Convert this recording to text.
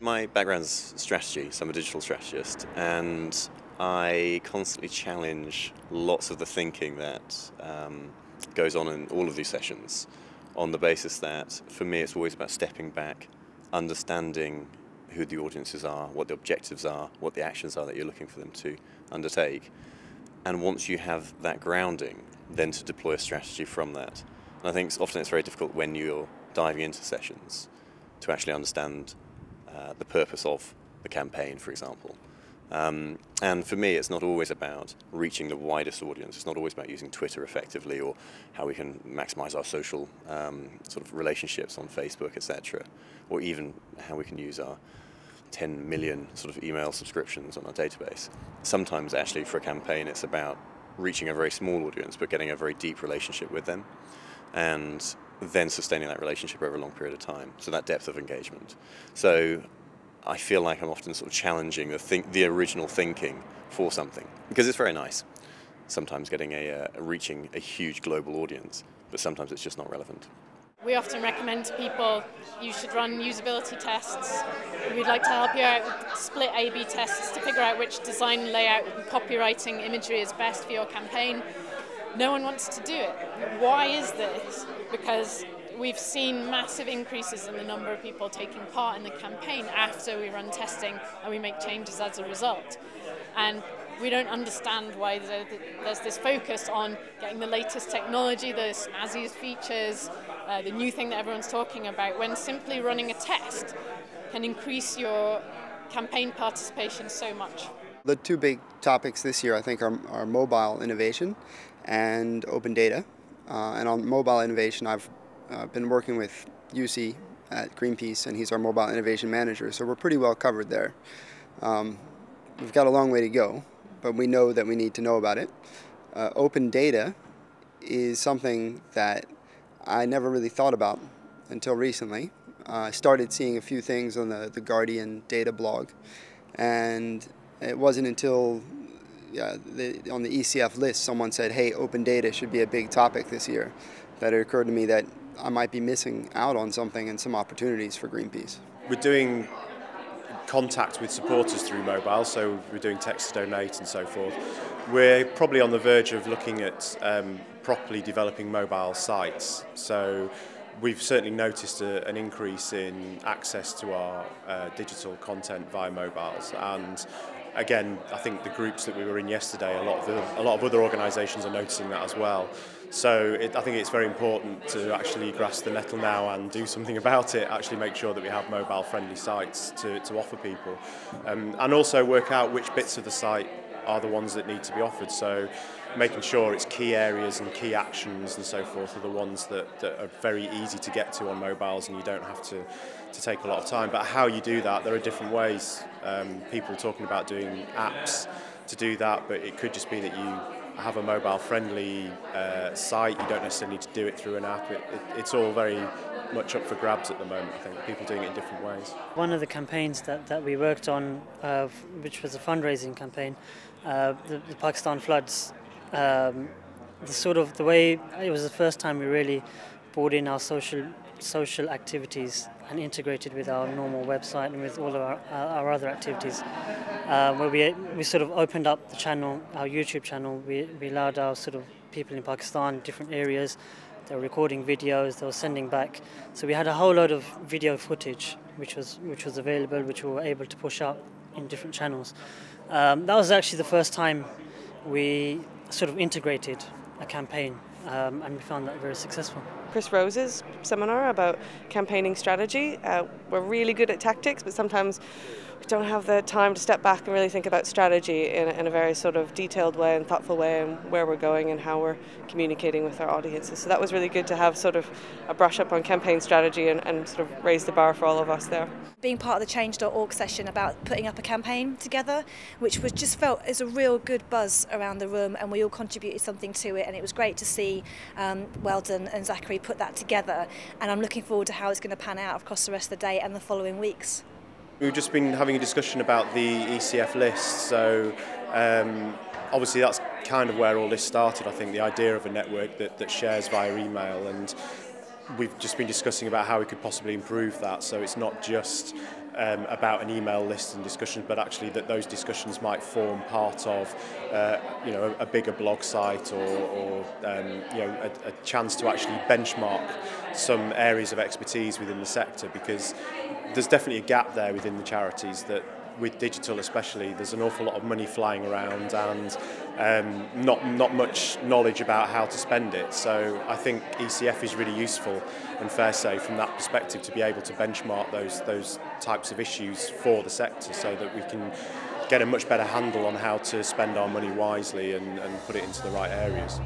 My background's strategy, so I'm a digital strategist, and I constantly challenge lots of the thinking that goes on in all of these sessions on the basis that, for me, it's always about stepping back, understanding who the audiences are, what the objectives are, what the actions are that you're looking for them to undertake. And once you have that grounding, then to deploy a strategy from that. And I think often it's very difficult when you're diving into sessions to actually understand the purpose of the campaign, for example. And for me, it's not always about reaching the widest audience. It's not always about using Twitter effectively or how we can maximize our social sort of relationships on Facebook, etc., or even how we can use our 10 million sort of email subscriptions on our database. Sometimes actually for a campaign it's about reaching a very small audience but getting a very deep relationship with them and then sustaining that relationship over a long period of time, so that depth of engagement. So I feel like I'm often sort of challenging the original thinking for something, because it's very nice sometimes getting reaching a huge global audience, but sometimes it's just not relevant. We often recommend to people you should run usability tests. We'd like to help you out with split A/B tests to figure out which design, layout and copywriting imagery is best for your campaign. No one wants to do it. Why is this? Because we've seen massive increases in the number of people taking part in the campaign after we run testing and we make changes as a result. And we don't understand why there's this focus on getting the latest technology, the snazziest features, the new thing that everyone's talking about, when simply running a test can increase your campaign participation so much. The two big topics this year, I think, are mobile innovation and open data. And on mobile innovation, I've been working with UC at Greenpeace, and he's our mobile innovation manager, so we're pretty well covered there. We've got a long way to go, but we know that we need to know about it. Open data is something that I never really thought about until recently. I started seeing a few things on the Guardian data blog, and it wasn't until on the ECF list someone said, hey, open data should be a big topic this year, that it occurred to me that I might be missing out on something and some opportunities for Greenpeace. We're doing contact with supporters through mobile, so we're doing text to donate and so forth. We're probably on the verge of looking at properly developing mobile sites. So we've certainly noticed an increase in access to our digital content via mobiles, and again, I think the groups that we were in yesterday, a lot of other organisations are noticing that as well. So I think it's very important to actually grasp the nettle now and do something about it, actually make sure that we have mobile-friendly sites to offer people. And also work out which bits of the site are the ones that need to be offered. So making sure it's key areas and key actions and so forth are the ones that are very easy to get to on mobiles and you don't have to take a lot of time. But how you do that, there are different ways. People are talking about doing apps to do that, but it could just be that you have a mobile-friendly site. You don't necessarily need to do it through an app. It's all very much up for grabs at the moment, I think. People doing it in different ways. One of the campaigns that we worked on, which was a fundraising campaign, the Pakistan floods, the way it was the first time we really brought in our social activities and integrated with our normal website and with all of our other activities, where we sort of opened up the channel, our YouTube channel. We allowed our sort of people in Pakistan, different areas, they were recording videos, they were sending back. So we had a whole load of video footage which was available, which we were able to push out in different channels. That was actually the first time we sort of integrated a campaign, and we found that very successful. Chris Rose's seminar about campaigning strategy. We're really good at tactics, but sometimes we don't have the time to step back and really think about strategy in a very sort of detailed way and thoughtful way, and where we're going and how we're communicating with our audiences. So that was really good to have sort of a brush up on campaign strategy and sort of raise the bar for all of us there. Being part of the change.org session about putting up a campaign together, which was just felt as a real good buzz around the room, and we all contributed something to it, and it was great to see Weldon and Zachary put that together, and I'm looking forward to how it's going to pan out across the rest of the day and the following weeks. We've just been having a discussion about the ECF list, so obviously that's kind of where all this started. I think the idea of a network that shares via email, and we've just been discussing about how we could possibly improve that, so it's not just about an email list and discussions, but actually that those discussions might form part of a bigger blog site, or a chance to actually benchmark some areas of expertise within the sector, because there's definitely a gap there within the charities that, with digital especially, there's an awful lot of money flying around and not much knowledge about how to spend it. So I think ECF is really useful, and FairSay from that perspective, to be able to benchmark those types of issues for the sector, so that we can get a much better handle on how to spend our money wisely and put it into the right areas.